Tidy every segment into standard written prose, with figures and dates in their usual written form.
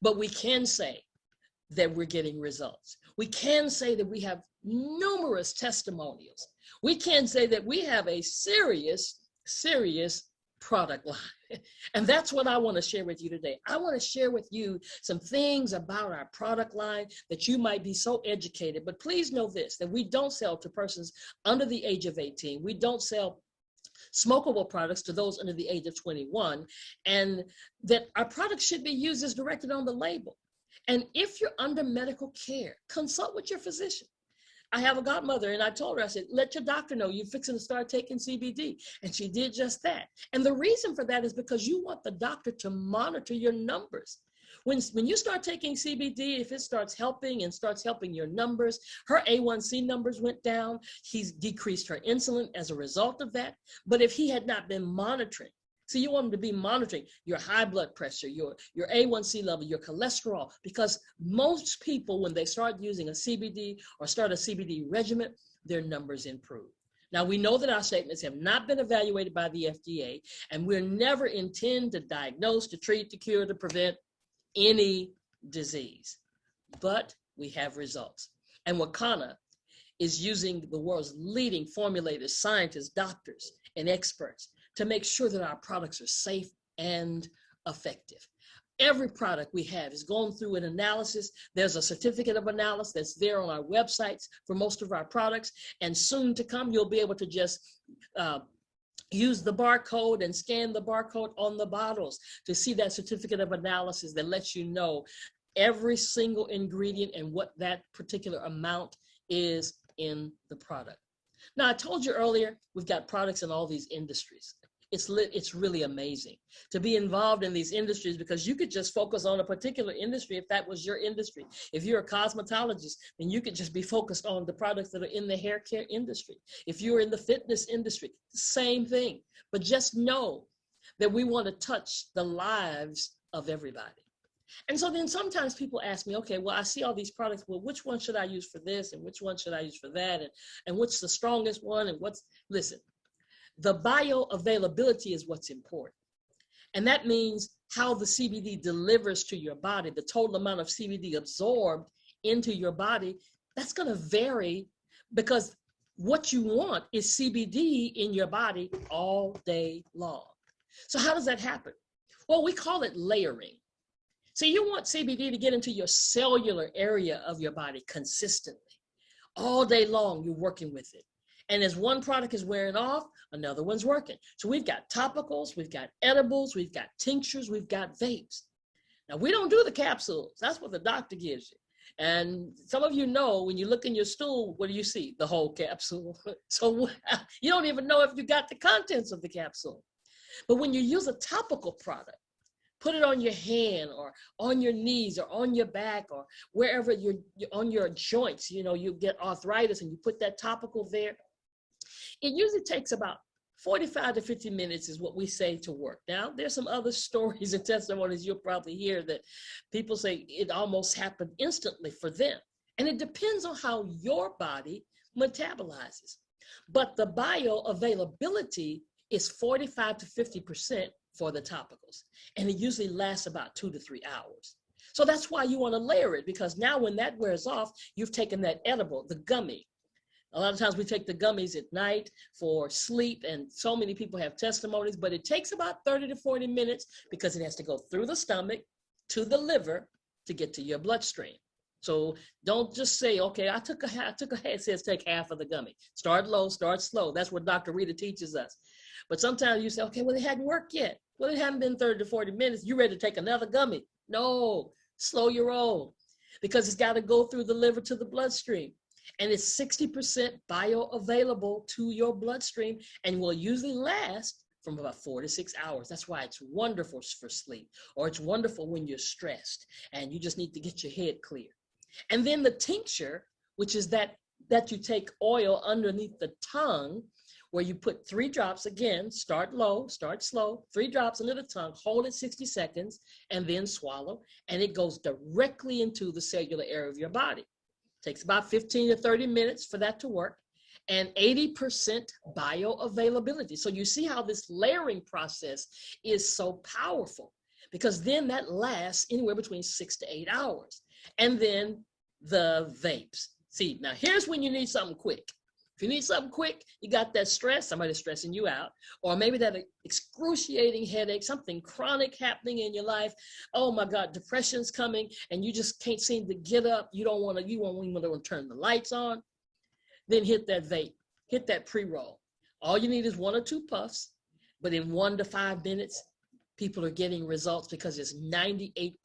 but we can say that we're getting results. We can say that we have numerous testimonials. We can say that we have a serious, serious product line. And that's what I want to share with you today. I want to share with you some things about our product line that you might be so educated. But please know this, that we don't sell to persons under the age of 18. We don't sell smokable products to those under the age of 21, and that our products should be used as directed on the label. And if you're under medical care, consult with your physician. I have a godmother, and I told her, I said, let your doctor know you're fixing to start taking CBD. And she did just that. And the reason for that is because you want the doctor to monitor your numbers. When you start taking CBD, if it starts helping and starts helping your numbers, her A1C numbers went down. He's decreased her insulin as a result of that. But if he had not been monitoring, so you want him to be monitoring your high blood pressure, your A1C level, your cholesterol, because most people, when they start using a CBD or start a CBD regimen, their numbers improve. Now, we know that our statements have not been evaluated by the FDA, and we're never intend to diagnose, to treat, to cure, to prevent any disease, but we have results. And Wakanna is using the world's leading formulators, scientists, doctors, and experts to make sure that our products are safe and effective. Every product we have is going through an analysis. There's a certificate of analysis that's there on our websites for most of our products. And soon to come, you'll be able to just use the barcode and scan the barcode on the bottles to see that certificate of analysis that lets you know every single ingredient and what that particular amount is in the product. Now, I told you earlier, we've got products in all these industries. It's really amazing to be involved in these industries, because you could just focus on a particular industry if that was your industry. If you're a cosmetologist, then you could just be focused on the products that are in the hair care industry. If you're in the fitness industry, same thing. But just know that we want to touch the lives of everybody. And so then sometimes people ask me, okay, well, I see all these products. Well, which one should I use for this? And which one should I use for that? And what's the strongest one? And listen, the bioavailability is what's important. And that means how the CBD delivers to your body, the total amount of CBD absorbed into your body. That's going to vary, because what you want is CBD in your body all day long. So how does that happen? Well, we call it layering. So you want CBD to get into your cellular area of your body consistently. All day long, you're working with it. And as one product is wearing off, another one's working. So we've got topicals, we've got edibles, we've got tinctures, we've got vapes. Now, we don't do the capsules. That's what the doctor gives you. And some of you know, when you look in your stool, what do you see? The whole capsule. So you don't even know if you got the contents of the capsule. But when you use a topical product, put it on your hand or on your knees or on your back or wherever you're on your joints, you get arthritis and you put that topical there. It usually takes about 45 to 50 minutes is what we say to work. Now, there's some other stories and testimonies you'll probably hear that people say it almost happened instantly for them. And it depends on how your body metabolizes. But the bioavailability is 45 to 50% for the topicals. And it usually lasts about 2 to 3 hours. So that's why you want to layer it, because now when that wears off, you've taken that edible, the gummy. A lot of times we take the gummies at night for sleep, and so many people have testimonies, but it takes about 30 to 40 minutes because it has to go through the stomach to the liver to get to your bloodstream. So don't just say, okay, I took a it says take half of the gummy. Start low, start slow. That's what Dr. Rita teaches us. But sometimes you say, okay, well, it hadn't worked yet. Well, it hadn't been 30 to 40 minutes. You ready to take another gummy? No, slow your roll, because it's got to go through the liver to the bloodstream. And it's 60% bioavailable to your bloodstream and will usually last from about 4 to 6 hours. That's why it's wonderful for sleep, or it's wonderful when you're stressed and you just need to get your head clear. And then the tincture, which is that you take oil underneath the tongue, where you put 3 drops, again, start low, start slow, 3 drops under the tongue, hold it 60 seconds, and then swallow. And it goes directly into the cellular area of your body. Takes about 15 to 30 minutes for that to work, and 80% bioavailability. So you see how this layering process is so powerful. because then that lasts anywhere between 6 to 8 hours. And then the vapes. See, now here's when you need something quick. If you need something quick, you got that stress, somebody's stressing you out, or maybe that excruciating headache, something chronic happening in your life. Oh my God, depression's coming and you just can't seem to get up. You won't even want to turn the lights on. Then hit that vape, hit that pre-roll. All you need is 1 or 2 puffs, but in 1 to 5 minutes, people are getting results because it's 98%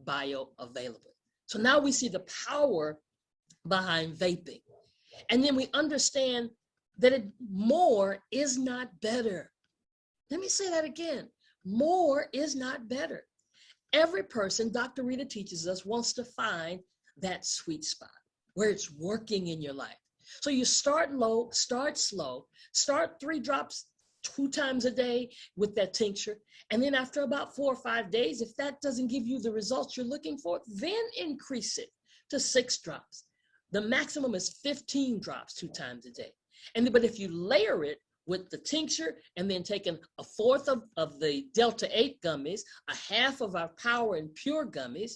bioavailable. So now we see the power behind vaping. And then we understand that more is not better. Let me say that again. More is not better. Every person, Dr. Rita teaches us, wants to find that sweet spot where it's working in your life. So you start low, start slow, start 3 drops 2 times a day with that tincture. And then after about 4 or 5 days, if that doesn't give you the results you're looking for, then increase it to 6 drops. The maximum is 15 drops 2 times a day. But if you layer it with the tincture and then taking 1/4 of the Delta 8 gummies, 1/2 of our Power and Pure gummies,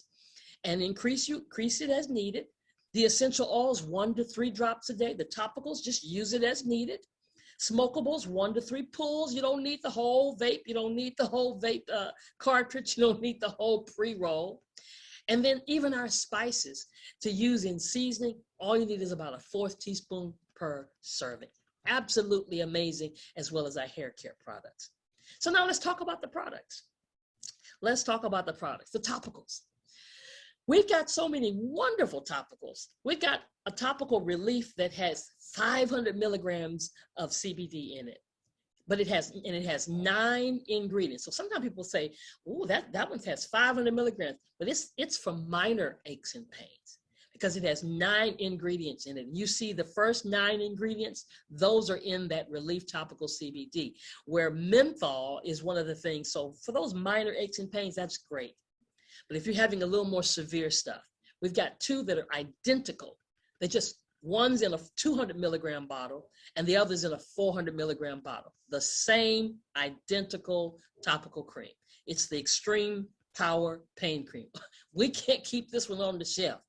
and increase it as needed. The essential oils, 1 to 3 drops a day. The topicals, just use it as needed. Smokables, 1 to 3 pulls. You don't need the whole vape. You don't need the whole vape cartridge. You don't need the whole pre-roll. And then even our spices to use in seasoning, all you need is about 1/4 teaspoon per serving. Absolutely amazing, as well as our hair care products. So now let's talk about the products. Let's talk about the products, the topicals. We've got so many wonderful topicals. We've got a topical relief that has 500 milligrams of CBD in it. But it has 9 ingredients. So sometimes people say, oh, that one has 500 milligrams, but it's for minor aches and pains because it has 9 ingredients in it. You see the first 9 ingredients, those are in that relief topical CBD, where menthol is one of the things. So for those minor aches and pains, that's great. But if you're having a little more severe stuff, we've got 2 that are identical. They just, one's in a 200 milligram bottle and the other's in a 400 milligram bottle. The same identical topical cream. It's the Extreme Power Pain Cream. We can't keep this one on the shelf.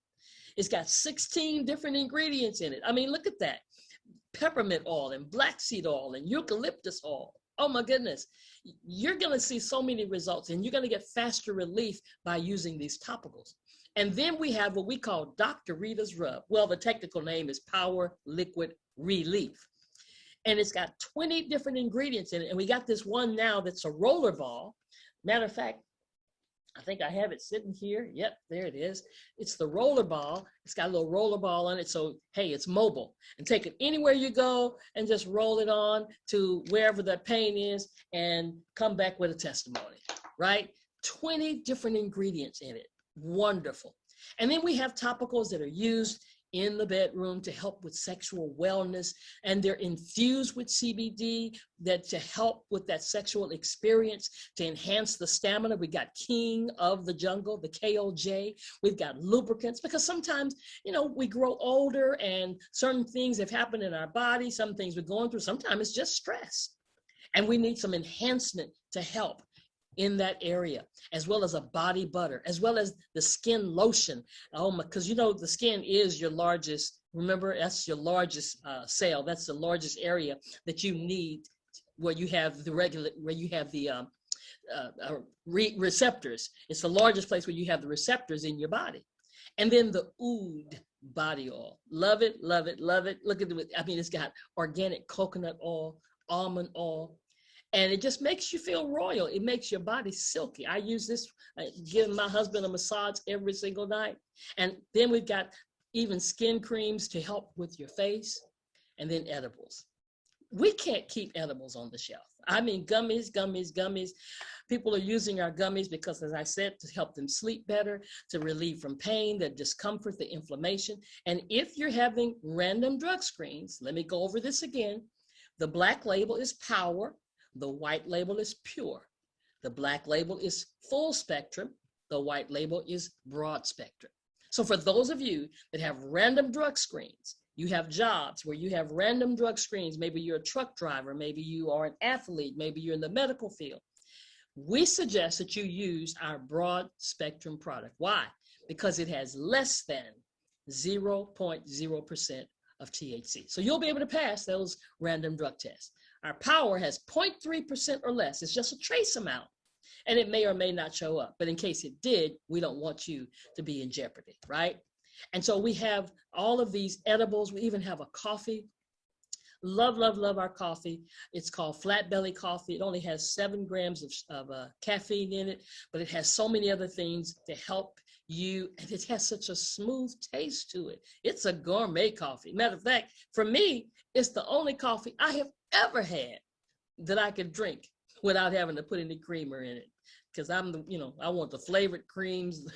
It's got 16 different ingredients in it. I mean, look at that. Peppermint oil and black seed oil and eucalyptus oil. Oh my goodness. You're going to see so many results and you're going to get faster relief by using these topicals. And then we have what we call Dr. Rita's Rub. Well, the technical name is Power Liquid Relief. And it's got 20 different ingredients in it. And we got this one now that's a roller ball. Matter of fact, I think I have it sitting here. Yep, there it is. It's the roller ball. It's got a little roller ball on it. So, hey, it's mobile. And take it anywhere you go and just roll it on to wherever that pain is and come back with a testimony, right? 20 different ingredients in it. Wonderful. And then we have topicals that are used in the bedroom to help with sexual wellness, and they're infused with CBD that to help with that sexual experience, to enhance the stamina. We got King of the Jungle, the KOJ. We've got lubricants, because sometimes, we grow older and certain things have happened in our body, some things we're going through. Sometimes it's just stress, and we need some enhancement to help in that area, as well as a body butter, as well as the skin lotion. Because the skin is your largest, remember, that's your largest cell. That's the largest area that you need where you have the receptors. It's the largest place where you have the receptors in your body. And then the Oud body oil. Love it, love it, love it. Look at it. I mean, it's got organic coconut oil, almond oil, and it just makes you feel royal. It makes your body silky. I use this, giving my husband a massage every single night. And then we've got even skin creams to help with your face, and then edibles. We can't keep edibles on the shelf. I mean, gummies, gummies, gummies. People are using our gummies because, as I said, to help them sleep better, to relieve from pain, the discomfort, the inflammation. And if you're having random drug screens, let me go over this again. The black label is Power. The white label is Pure. The black label is full spectrum. The white label is broad spectrum. So for those of you that have random drug screens, you have jobs where you have random drug screens. Maybe you're a truck driver. Maybe you are an athlete. Maybe you're in the medical field. we suggest that you use our broad spectrum product. Why? Because it has less than 0.0% of THC. So you'll be able to pass those random drug tests. Our power has 0.3% or less. It's just a trace amount, and it may or may not show up. But in case it did, we don't want you to be in jeopardy, right? And so we have all of these edibles. We even have a coffee. Love, love, love our coffee. It's called Flat Belly Coffee. It only has 7 grams of caffeine in it, but it has so many other things to help you. And it has such a smooth taste to it. It's a gourmet coffee. Matter of fact, for me, it's the only coffee I have ever had that I could drink without having to put any creamer in it. Because I want the flavored creams,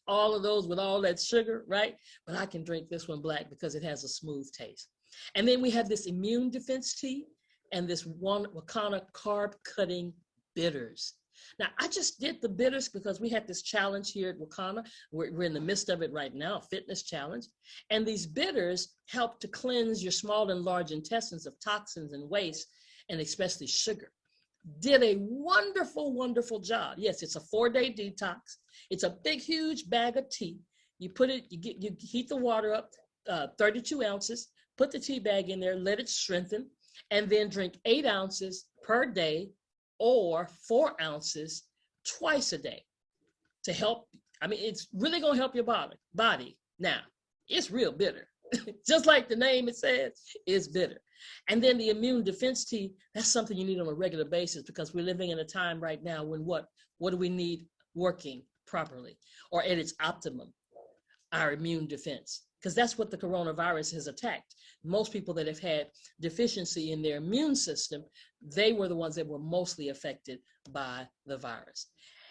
all of those with all that sugar, right? But I can drink this one black because it has a smooth taste. And then we have this immune defense tea and this one Wakanna carb cutting bitters. Now, I just did the bitters because we had this challenge here at Wakanna. We're in the midst of it right now, fitness challenge. And these bitters help to cleanse your small and large intestines of toxins and waste, and especially sugar. Did a wonderful, wonderful job. Yes, it's a 4-day detox. It's a big, huge bag of tea. You put it, you heat the water up, 32 ounces, put the tea bag in there, let it strengthen, and then drink 8 ounces per day or 4 ounces twice a day to help. I mean, it's really going to help your body. Now, it's real bitter. Just like the name it says, it's bitter. And then the immune defense tea, that's something you need on a regular basis, because we're living in a time right now when what do we need working properly or at its optimum? Our immune defense, because that's what the coronavirus has attacked. Most people that have had deficiency in their immune system, they were the ones that were mostly affected by the virus.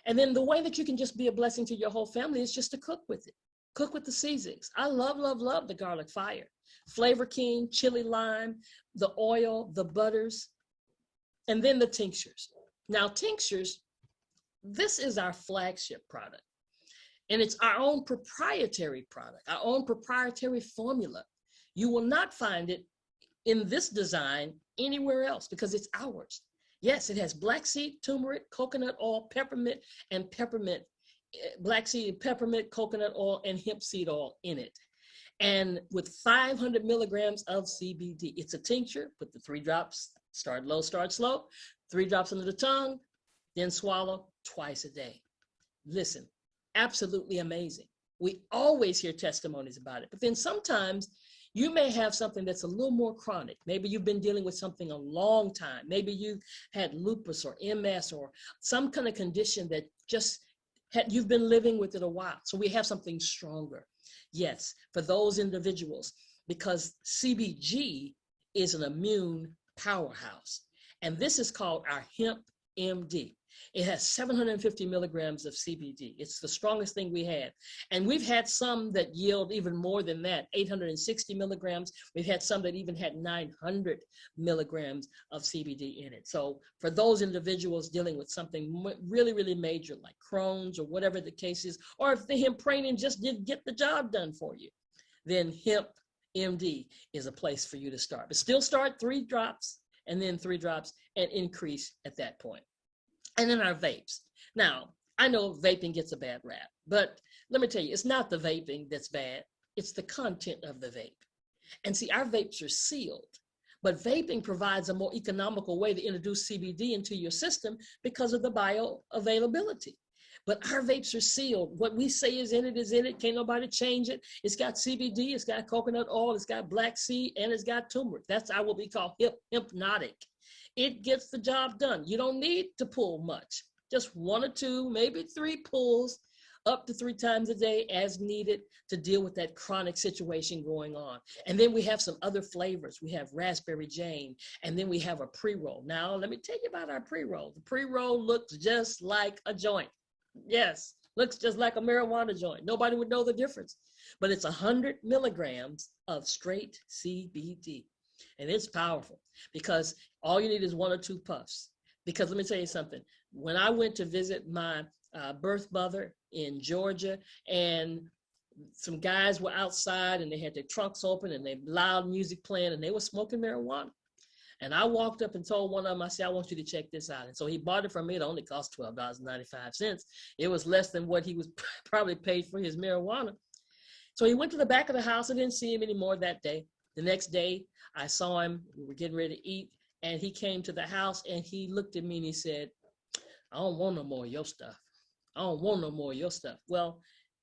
And then the way that you can just be a blessing to your whole family is just to cook with it. Cook with the seasonings. I love, love, love the garlic fire. Flavor King, chili lime, the oil, the butters, and then the tinctures. Now, tinctures, this is our flagship product. And it's our own proprietary product, our own proprietary formula. You will not find it in this design anywhere else because it's ours. Yes, it has black seed, turmeric, coconut oil, peppermint, and peppermint, black seed, peppermint, coconut oil, and hemp seed oil in it. And with 500 milligrams of CBD. It's a tincture. Put the 3 drops, start low, start slow, 3 drops under the tongue, then swallow twice a day. Listen, absolutely amazing. We always hear testimonies about it, but then sometimes you may have something that's a little more chronic. Maybe you've been dealing with something a long time. Maybe you had lupus or MS or some kind of condition that you've been living with it a while. So we have something stronger. Yes, for those individuals, because CBG is an immune powerhouse. And this is called our Hemp MD. It has 750 milligrams of CBD. It's the strongest thing we had. And we've had some that yield even more than that, 860 milligrams. We've had some that even had 900 milligrams of CBD in it. So for those individuals dealing with something really, really major, like Crohn's or whatever the case is, or if the hempranium just didn't get the job done for you, then Hemp MD is a place for you to start. But still start 3 drops and then 3 drops and increase at that point. And then our vapes. Now, I know vaping gets a bad rap, but let me tell you, it's not the vaping that's bad. It's the content of the vape. And see, our vapes are sealed, but vaping provides a more economical way to introduce CBD into your system because of the bioavailability. But our vapes are sealed. What we say is in it. Can't nobody change it. It's got CBD, it's got coconut oil, it's got black seed, and it's got turmeric. That's what we call hypnotic. It gets the job done. You don't need to pull much. Just 1 or 2, maybe 3 pulls up to 3 times a day as needed to deal with that chronic situation going on. And then we have some other flavors. We have Raspberry Jane, and then we have a pre-roll. Now, let me tell you about our pre-roll. The pre-roll looks just like a joint. Yes, looks just like a marijuana joint. Nobody would know the difference. But it's 100 milligrams of straight CBD. And it's powerful because all you need is 1 or 2 puffs. Because let me tell you something. When I went to visit my birth mother in Georgia, and some guys were outside and they had their trunks open and they loud music playing and they were smoking marijuana. And I walked up and told one of them, I said, I want you to check this out. And so he bought it from me. It only cost $12.95. It was less than what he was probably paid for his marijuana. So he went to the back of the house. I didn't see him anymore that day. The next day, I saw him. We were getting ready to eat. And he came to the house and he looked at me and he said, I don't want no more of your stuff. I don't want no more of your stuff. Well,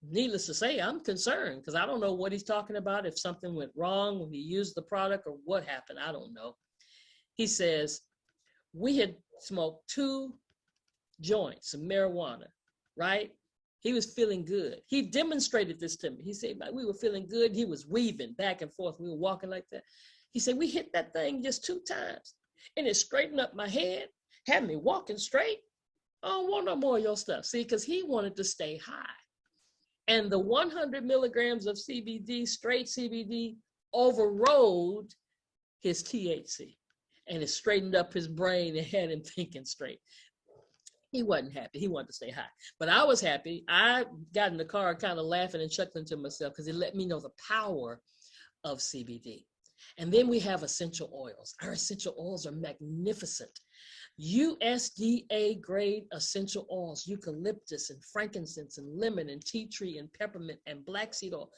needless to say, I'm concerned because I don't know what he's talking about, if something went wrong when he used the product or what happened. I don't know. He says, we had smoked 2 joints of marijuana, right? He was feeling good. He demonstrated this to me. He said, we were feeling good. He was weaving back and forth. We were walking like that. He said, we hit that thing just 2 times and it straightened up my head, had me walking straight. I don't want no more of your stuff. See, because he wanted to stay high. And the 100 milligrams of CBD, straight CBD, overrode his THC. And it straightened up his brain and had him thinking straight. He wasn't happy. He wanted to stay high. But I was happy. I got in the car kind of laughing and chuckling to myself because it let me know the power of CBD. And then we have essential oils. Our essential oils are magnificent. USDA grade essential oils, eucalyptus and frankincense and lemon and tea tree and peppermint and black seed oil.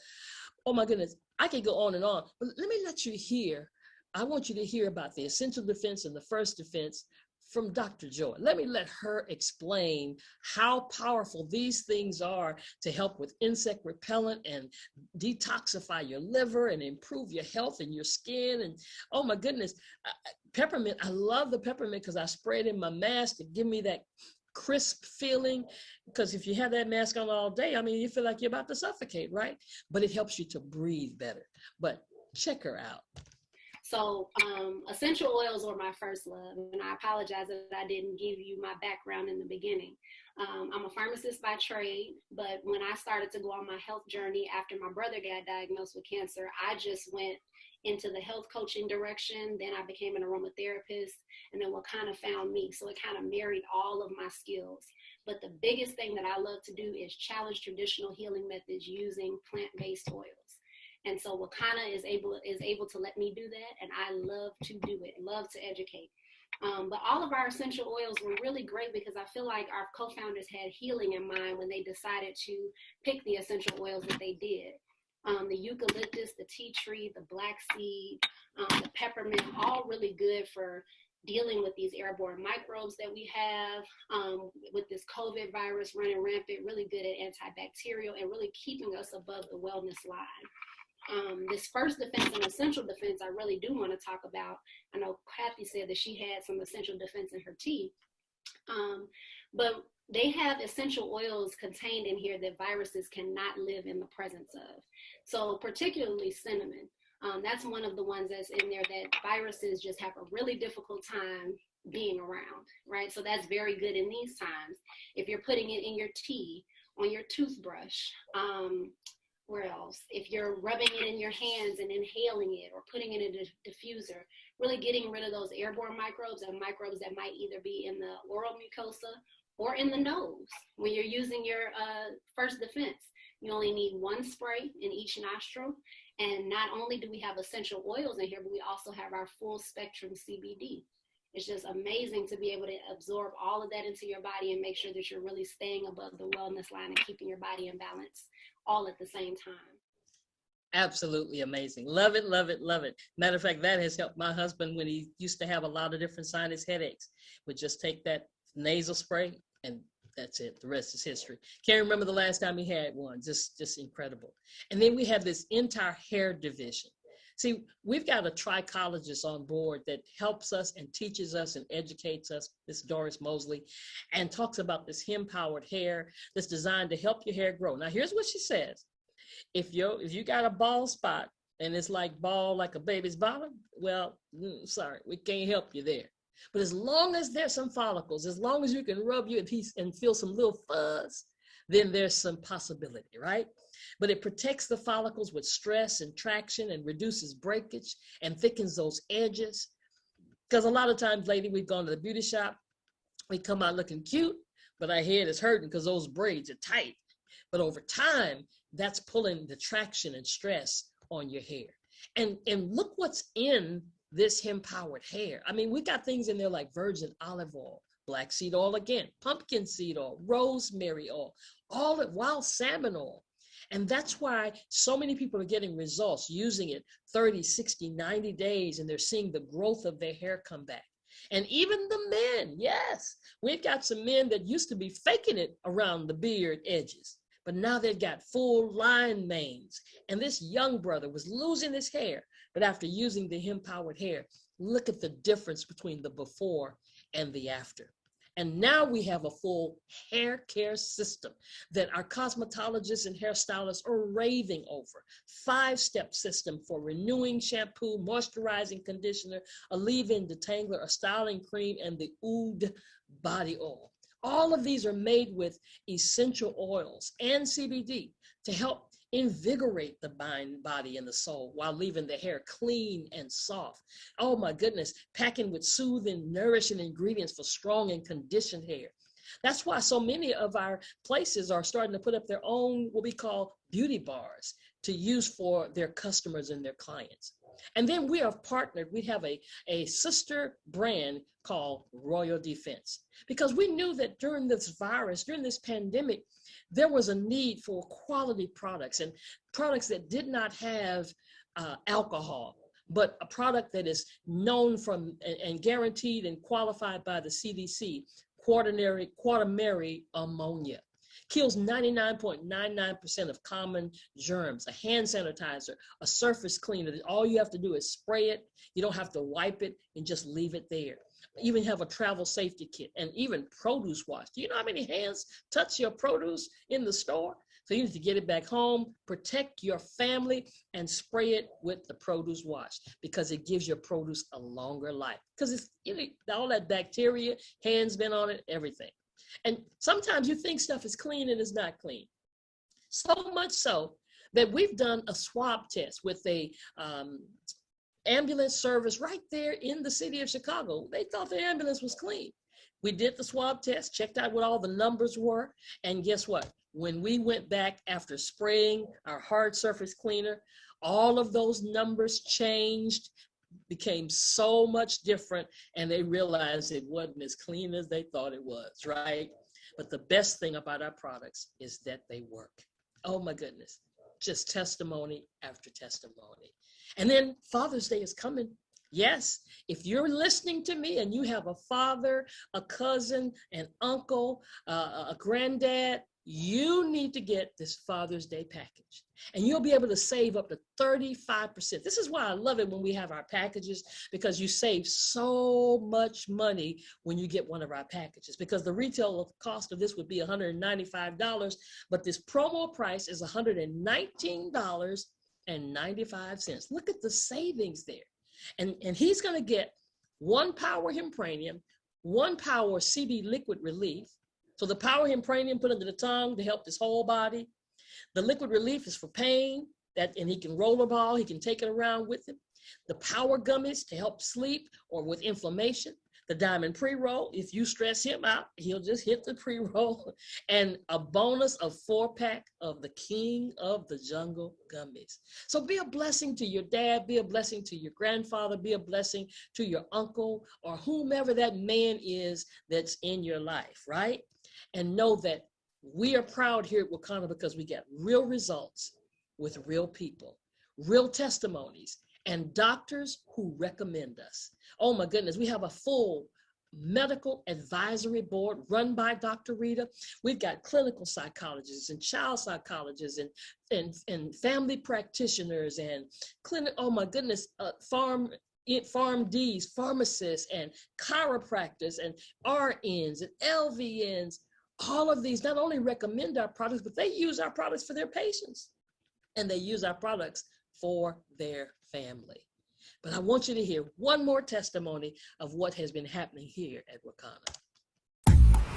Oh my goodness, I could go on and on, but let me let you hear. I want you to hear about the essential defense and the first defense from Dr. Joy. Let me let her explain how powerful these things are to help with insect repellent and detoxify your liver and improve your health and your skin. And oh my goodness, peppermint, I love the peppermint because I spray it in my mask to give me that crisp feeling, because if you have that mask on all day, I mean, you feel like you're about to suffocate, right? But it helps you to breathe better. But check her out. So essential oils were my first love, and I apologize that I didn't give you my background in the beginning. I'm a pharmacist by trade, but when I started to go on my health journey after my brother got diagnosed with cancer, I just went into the health coaching direction. Then I became an aromatherapist, and then Wakanna found me. So it kind of married all of my skills. But the biggest thing that I love to do is challenge traditional healing methods using plant-based oils. And so Wakanna is able to let me do that, and I love to do it, love to educate. But all of our essential oils were really great because I feel like our co-founders had healing in mind when they decided to pick the essential oils that they did. The eucalyptus, the tea tree, the black seed, the peppermint, all really good for dealing with these airborne microbes that we have, with this COVID virus running rampant, really good at antibacterial and really keeping us above the wellness line. This first defense and essential defense, I really do want to talk about. I know Kathy said that she had some essential defense in her tea, but they have essential oils contained in here that viruses cannot live in the presence of. So particularly cinnamon, that's one of the ones that's in there that viruses just have a really difficult time being around, right? So that's very good in these times. If you're putting it in your tea, on your toothbrush, where else? If you're rubbing it in your hands and inhaling it or putting it in a diffuser, really getting rid of those airborne microbes and microbes that might either be in the oral mucosa or in the nose. When you're using your first defense, you only need 1 spray in each nostril. And not only do we have essential oils in here, but we also have our full spectrum CBD. It's just amazing to be able to absorb all of that into your body and make sure that you're really staying above the wellness line and keeping your body in balance all at the same time. Absolutely amazing. Love it, love it, love it. Matter of fact, that has helped my husband when he used to have a lot of different sinus headaches. Would just take that nasal spray and that's it. The rest is history. Can't remember the last time he had one. Just incredible. And then we have this entire hair division. See, we've got a trichologist on board that helps us and teaches us and educates us, Miss Doris Mosley, and talks about this hemp-powered hair that's designed to help your hair grow. Now, here's what she says. If you got a bald spot and it's like bald like a baby's bottom, well, sorry, we can't help you there. But as long as there's some follicles, as long as you can rub your piece and feel some little fuzz, then there's some possibility, right? But it protects the follicles with stress and traction and reduces breakage and thickens those edges. Because a lot of times, lady, we've gone to the beauty shop, we come out looking cute, but our head is hurting because those braids are tight. But over time, that's pulling the traction and stress on your hair. And look what's in this hemp-powered hair. I mean, we got things in there like virgin olive oil, black seed oil again, pumpkin seed oil, rosemary oil, all of wild salmon oil. And that's why so many people are getting results using it 30, 60, 90 days, and they're seeing the growth of their hair come back. And even the men, yes, we've got some men that used to be faking it around the beard edges, but now they've got full line manes. And this young brother was losing his hair, but after using the hemp-powered hair, look at the difference between the before and the after. And now we have a full hair care system that our cosmetologists and hairstylists are raving over. 5-step system for renewing shampoo, moisturizing conditioner, a leave-in detangler, a styling cream, and the oud body oil. All of these are made with essential oils and CBD to help invigorate the mind, body, and the soul while leaving the hair clean and soft. Oh my goodness, packing with soothing, nourishing ingredients for strong and conditioned hair. That's why so many of our places are starting to put up their own, what we call beauty bars to use for their customers and their clients. And then we have partnered, we have a sister brand called Royal Defense, because we knew that during this virus, during this pandemic, there was a need for quality products and products that did not have alcohol, but a product that is known from and guaranteed and qualified by the CDC, quaternary ammonia. Kills 99.99% of common germs, a hand sanitizer, a surface cleaner. All you have to do is spray it. You don't have to wipe it and just leave it there. Even have a travel safety kit and even produce wash. Do you know how many hands touch your produce in the store? So you need to get it back home, protect your family, and spray it with the produce wash because it gives your produce a longer life. Because it's all that bacteria, hands been on it, everything. And sometimes you think stuff is clean and it's not clean. So much so that we've done a swab test with a ambulance service right there in the city of Chicago. They thought the ambulance was clean. We did the swab test, checked out what all the numbers were, and guess what? When we went back after spraying our hard surface cleaner, all of those numbers changed, became so much different, and they realized it wasn't as clean as they thought it was, right? But the best thing about our products is that they work. Oh my goodness, just testimony after testimony. And then Father's Day is coming. Yes, if you're listening to me and you have a father, a cousin, an uncle, a granddad, you need to get this Father's Day package. And you'll be able to save up to 35%. This is why I love it when we have our packages, because you save so much money when you get one of our packages, because the retail cost of this would be $195, but this promo price is $119.95. Look at the savings there. And he's going to get 1 Power Hempranium, 1 Power CB Liquid Relief. So the Power Hempranium put under the tongue to help his whole body. The Liquid Relief is for pain, and he can roll a ball, he can take it around with him. The Power Gummies to help sleep or with inflammation. The Diamond Pre-Roll, if you stress him out, he'll just hit the pre-roll. And a bonus of 4-pack of the King of the Jungle Gummies. So be a blessing to your dad, be a blessing to your grandfather, be a blessing to your uncle, or whomever that man is that's in your life, right? And know that we are proud here at Wakanna because we get real results with real people, real testimonies, and doctors who recommend us. Oh my goodness, we have a full medical advisory board run by Dr. Rita. We've got clinical psychologists and child psychologists and family practitioners and oh my goodness, PharmDs, pharmacists and chiropractors and RNs and LVNs. All of these not only recommend our products, but they use our products for their patients, and they use our products for their family. But I want you to hear one more testimony of what has been happening here at Wakanna.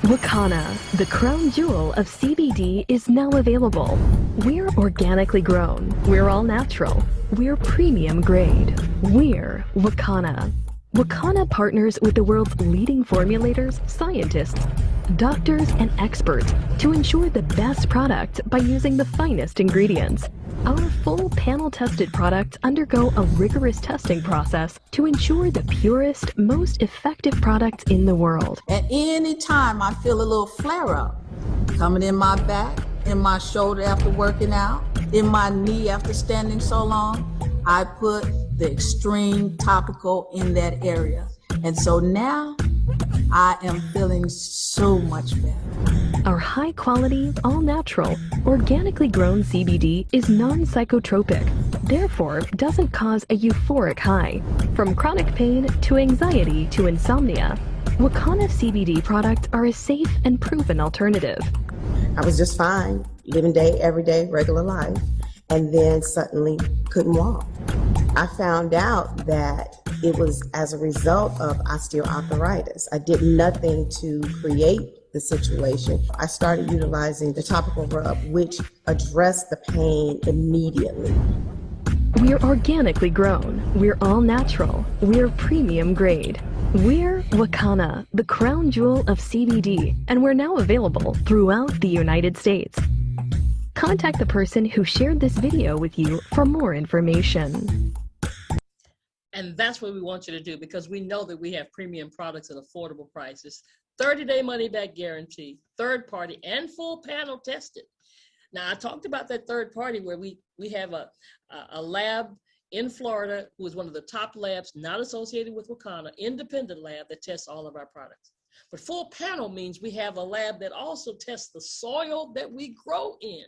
Wakanna, the crown jewel of CBD, is now available. We're organically grown. We're all natural. We're premium grade. We're Wakanna. Wakanna partners with the world's leading formulators, scientists, doctors, and experts to ensure the best product by using the finest ingredients. Our full panel tested products undergo a rigorous testing process to ensure the purest, most effective products in the world. At any time I feel a little flare up coming in my back, in my shoulder after working out, in my knee after standing so long, I put the extreme topical in that area. And so now I am feeling so much better. Our high-quality, all-natural, organically grown CBD is non-psychotropic, therefore doesn't cause a euphoric high. From chronic pain to anxiety to insomnia, Wakanna CBD products are a safe and proven alternative. I was just fine, living day, every day, regular life, and then suddenly couldn't walk. I found out that it was as a result of osteoarthritis. I did nothing to create the situation. I started utilizing the topical rub, which addressed the pain immediately. We're organically grown, we're all natural, we're premium grade. We're Wakanna, the crown jewel of CBD, and we're now available throughout the United States. Contact the person who shared this video with you for more information. And that's what we want you to do, because we know that we have premium products at affordable prices, 30-day money-back guarantee, third-party and full panel tested. Now, I talked about that third party where we have a lab in Florida who is one of the top labs, not associated with Wakanna, independent lab that tests all of our products. But full panel means we have a lab that also tests the soil that we grow in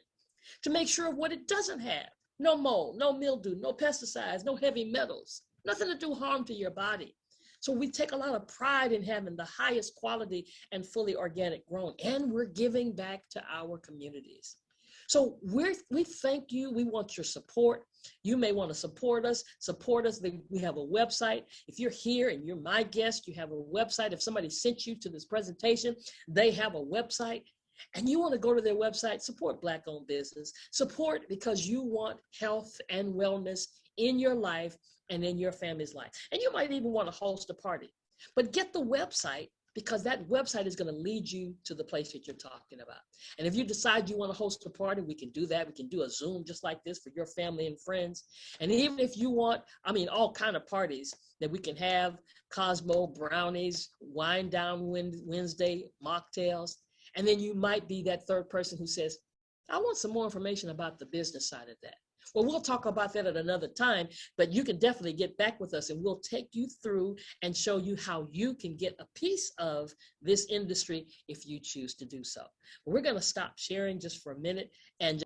to make sure of what it doesn't have. No mold, no mildew, no pesticides, no heavy metals, nothing to do harm to your body. So we take a lot of pride in having the highest quality and fully organic grown, and we're giving back to our communities. So we thank you. We want your support. You may want to support us. We have a website. If you're here and you're my guest, you have a website. If somebody sent you to this presentation, they have a website. And you want to go to their website, support Black-owned business. Support because you want health and wellness in your life and in your family's life. And you might even want to host a party. But get the website, because that website is going to lead you to the place that you're talking about. And if you decide you want to host a party, we can do that. We can do a Zoom just like this for your family and friends. And even if you want, all kind of parties that we can have, Cosmo, brownies, wine down Wednesday, mocktails. And then you might be that third person who says, I want some more information about the business side of that. Well, we'll talk about that at another time, but you can definitely get back with us and we'll take you through and show you how you can get a piece of this industry if you choose to do so. We're going to stop sharing just for a minute and